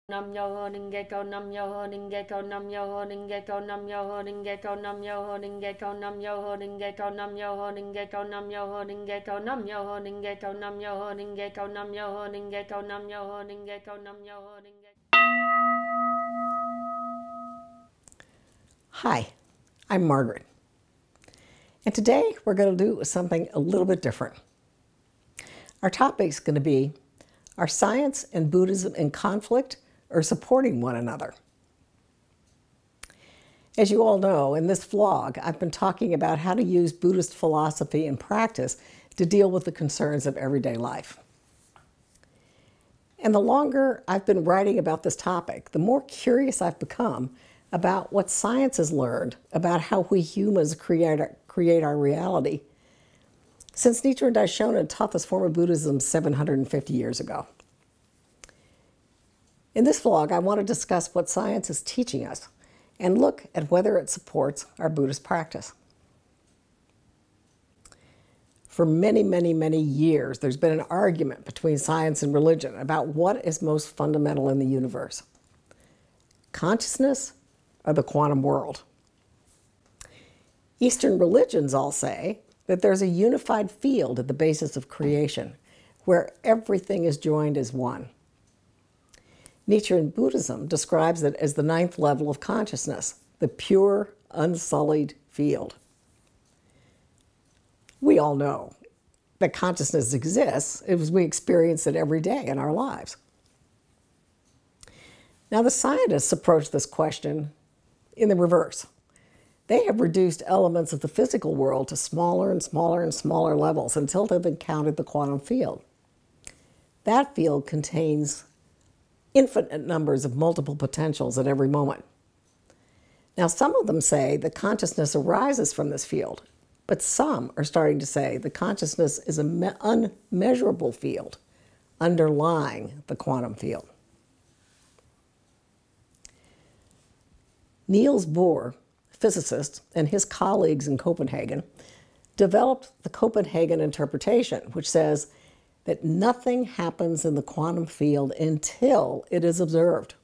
Nam yo ho ning ge ko nam yo ho ning ge ko nam yo ho ning ge ko nam yo ho ning ge ko nam yo ho ning ge ko nam yo ho ning ge ko nam yo ho ning ge ko nam yo ho ning ge ko nam yo ho ning ge ko nam yo ho ning ge ko nam yo ho ning ge ko nam yo ho ning ge ko nam yo ho ning ge. Hi, I'm Margaret, and today we're going to do something a little bit different. Our topic is going to be, are science and Buddhism in conflict or supporting one another? As you all know, in this vlog, I've been talking about how to use Buddhist philosophy and practice to deal with the concerns of everyday life. And the longer I've been writing about this topic, the more curious I've become about what science has learned about how we humans create our reality since Nichiren Daishonin taught this form of Buddhism 750 years ago. In this vlog, I want to discuss what science is teaching us and look at whether it supports our Buddhist practice. For many, many, many years, there's been an argument between science and religion about what is most fundamental in the universe: consciousness or the quantum world. Eastern religions all say that there's a unified field at the basis of creation, where everything is joined as one. Nichiren Buddhism describes it as the ninth level of consciousness, the pure, unsullied field. We all know that consciousness exists as we experience it every day in our lives. Now, the scientists approach this question in the reverse. They have reduced elements of the physical world to smaller and smaller and smaller levels until they've encountered the quantum field. That field contains infinite numbers of multiple potentials at every moment. Now, some of them say that consciousness arises from this field, but some are starting to say that consciousness is an unmeasurable field underlying the quantum field. Niels Bohr, physicist, and his colleagues in Copenhagen developed the Copenhagen interpretation, which says that nothing happens in the quantum field until it is observed.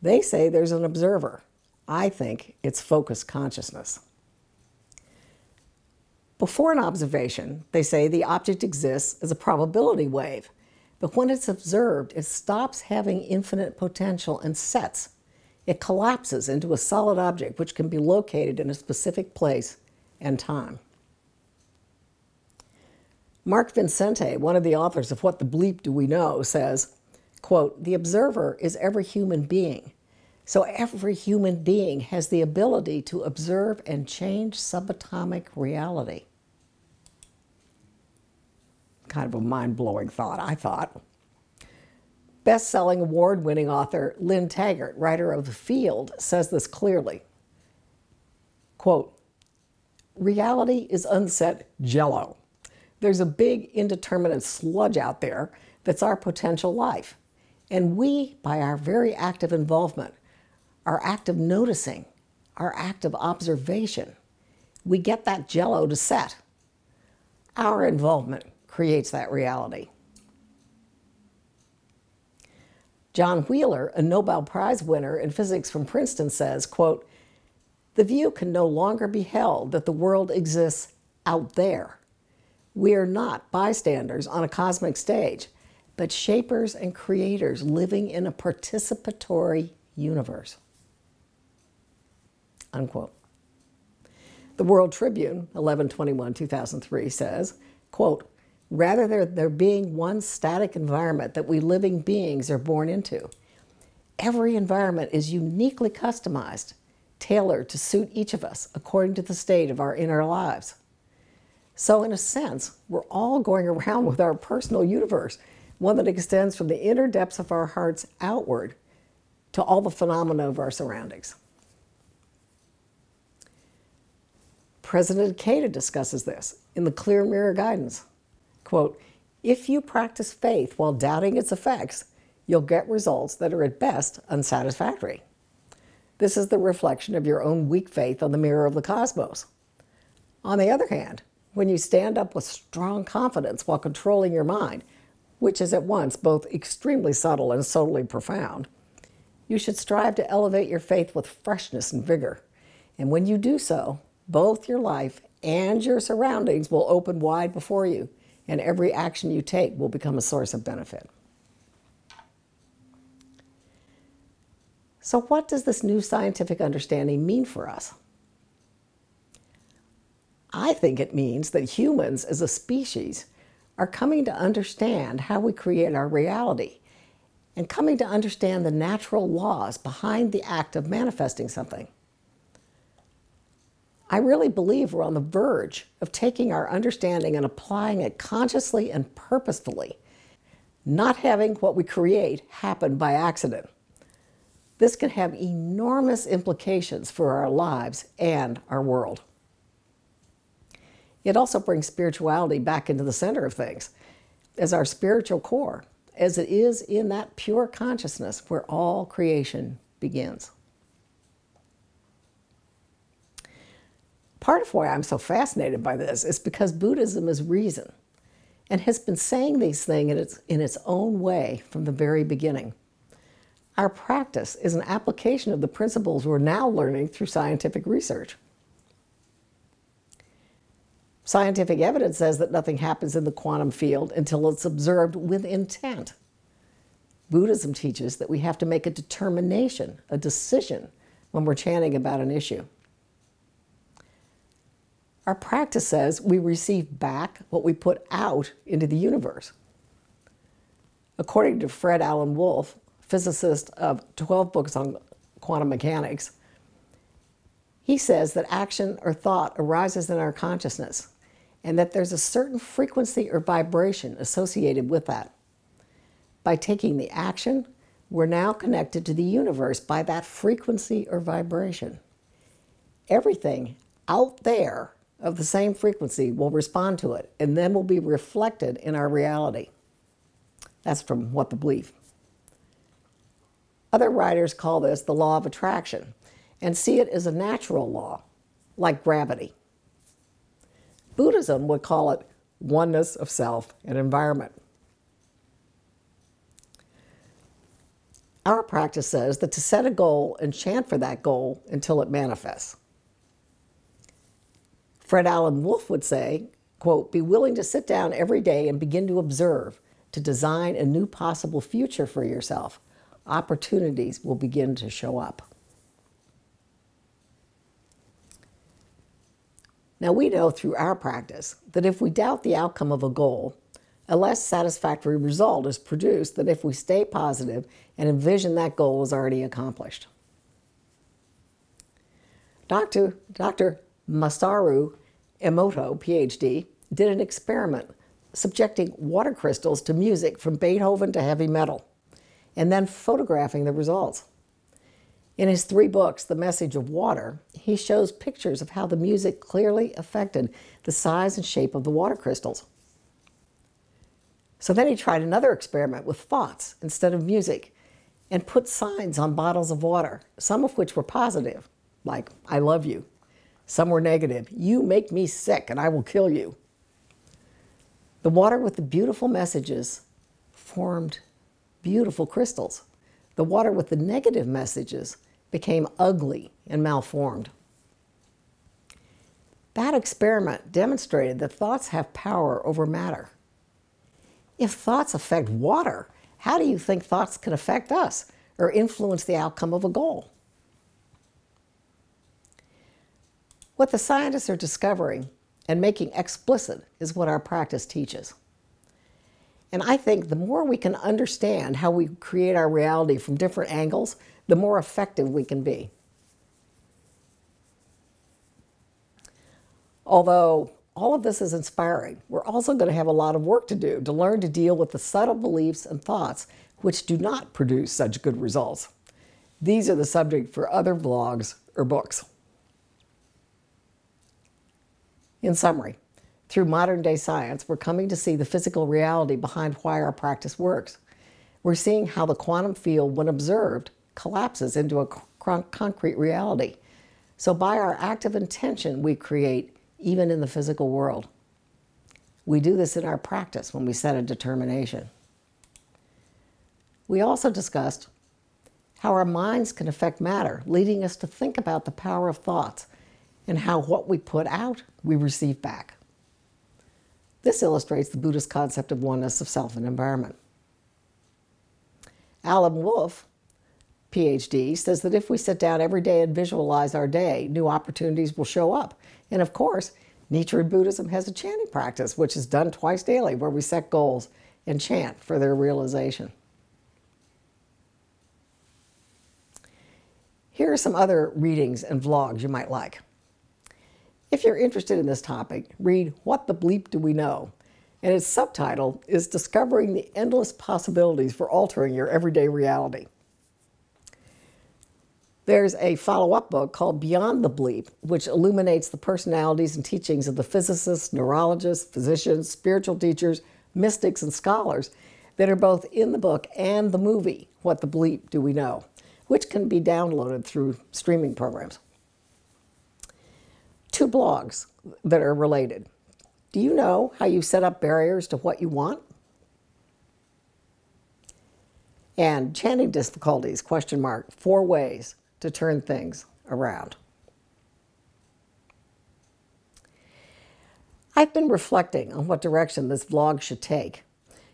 They say there's an observer. I think it's focused consciousness. Before an observation, they say the object exists as a probability wave, but when it's observed, it stops having infinite potential and sets. It collapses into a solid object which can be located in a specific place and time. Mark Vincente, one of the authors of What the Bleep Do We Know, says, quote, "The observer is every human being. So every human being has the ability to observe and change subatomic reality." Kind of a mind-blowing thought, I thought. Best-selling award-winning author Lynn Taggart, writer of The Field, says this clearly. Quote, "Reality is unset jello. There's a big indeterminate sludge out there that's our potential life. And we, by our very active involvement, our act of noticing, our act of observation, we get that jello to set. Our involvement creates that reality." John Wheeler, a Nobel Prize winner in physics from Princeton, says, quote, "The view can no longer be held that the world exists out there. We are not bystanders on a cosmic stage, but shapers and creators living in a participatory universe." Unquote. The World Tribune, 11/21/2003, says, quote, "Rather than there being one static environment that we living beings are born into, every environment is uniquely customized, tailored to suit each of us according to the state of our inner lives. So in a sense, we're all going around with our personal universe, one that extends from the inner depths of our hearts outward to all the phenomena of our surroundings." President Ikeda discusses this in the Clear Mirror Guidance. Quote, "If you practice faith while doubting its effects, you'll get results that are at best unsatisfactory. This is the reflection of your own weak faith on the mirror of the cosmos. On the other hand, when you stand up with strong confidence while controlling your mind, which is at once both extremely subtle and subtly profound, you should strive to elevate your faith with freshness and vigor. And when you do so, both your life and your surroundings will open wide before you, and every action you take will become a source of benefit. So what does this new scientific understanding mean for us? I think it means that humans as a species are coming to understand how we create our reality and coming to understand the natural laws behind the act of manifesting something. I really believe we're on the verge of taking our understanding and applying it consciously and purposefully, not having what we create happen by accident. This can have enormous implications for our lives and our world. It also brings spirituality back into the center of things as our spiritual core, as it is in that pure consciousness where all creation begins. Part of why I'm so fascinated by this is because Buddhism is reason and has been saying these things in its own way from the very beginning. Our practice is an application of the principles we're now learning through scientific research. Scientific evidence says that nothing happens in the quantum field until it's observed with intent. Buddhism teaches that we have to make a determination, a decision, when we're chanting about an issue. Our practice says we receive back what we put out into the universe. According to Fred Alan Wolf, physicist of 12 books on quantum mechanics, he says that action or thought arises in our consciousness and that there's a certain frequency or vibration associated with that. By taking the action, we're now connected to the universe by that frequency or vibration. Everything out there of the same frequency will respond to it and then will be reflected in our reality. That's from What the Belief. Other writers call this the law of attraction and see it as a natural law, like gravity. Buddhism would call it oneness of self and environment. Our practice says that to set a goal and chant for that goal until it manifests. Fred Alan Wolf would say, quote, "Be willing to sit down every day and begin to observe, to design a new possible future for yourself. Opportunities will begin to show up." Now we know through our practice that if we doubt the outcome of a goal, a less satisfactory result is produced than if we stay positive and envision that goal is already accomplished. Dr. Masaru Emoto, PhD, did an experiment subjecting water crystals to music from Beethoven to heavy metal, and then photographing the results. In his 3 books, The Message of Water, he shows pictures of how the music clearly affected the size and shape of the water crystals. So then he tried another experiment with thoughts instead of music and put signs on bottles of water, some of which were positive, like, "I love you." Some were negative, "You make me sick and I will kill you." The water with the beautiful messages formed beautiful crystals. The water with the negative messages became ugly and malformed. That experiment demonstrated that thoughts have power over matter. If thoughts affect water, how do you think thoughts can affect us or influence the outcome of a goal? What the scientists are discovering and making explicit is what our practice teaches. And I think the more we can understand how we create our reality from different angles, the more effective we can be. Although all of this is inspiring, we're also going to have a lot of work to do to learn to deal with the subtle beliefs and thoughts which do not produce such good results. These are the subject for other vlogs or books. In summary, through modern-day science, we're coming to see the physical reality behind why our practice works. We're seeing how the quantum field, when observed, collapses into a concrete reality. So by our active intention, we create even in the physical world. We do this in our practice when we set a determination. We also discussed how our minds can affect matter, leading us to think about the power of thoughts and how what we put out, we receive back. This illustrates the Buddhist concept of oneness of self and environment. Alan Wolf, PhD, says that if we sit down every day and visualize our day, new opportunities will show up. And of course, Nichiren Buddhism has a chanting practice, which is done twice daily, where we set goals and chant for their realization. Here are some other readings and vlogs you might like. If you're interested in this topic, read What the Bleep Do We Know? And its subtitle is Discovering the Endless Possibilities for Altering Your Everyday Reality. There's a follow-up book called Beyond the Bleep, which illuminates the personalities and teachings of the physicists, neurologists, physicians, spiritual teachers, mystics, and scholars that are both in the book and the movie, What the Bleep Do We Know?, which can be downloaded through streaming programs. 2 blogs that are related. Do you know how you set up barriers to what you want? And Chanting Difficulties, ? 4 ways to turn things around. I've been reflecting on what direction this vlog should take,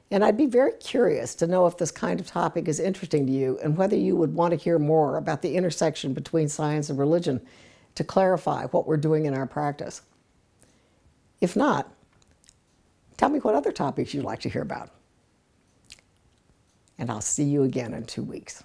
and I'd be very curious to know if this kind of topic is interesting to you and whether you would want to hear more about the intersection between science and religion to clarify what we're doing in our practice. If not, tell me what other topics you'd like to hear about. And I'll see you again in 2 weeks.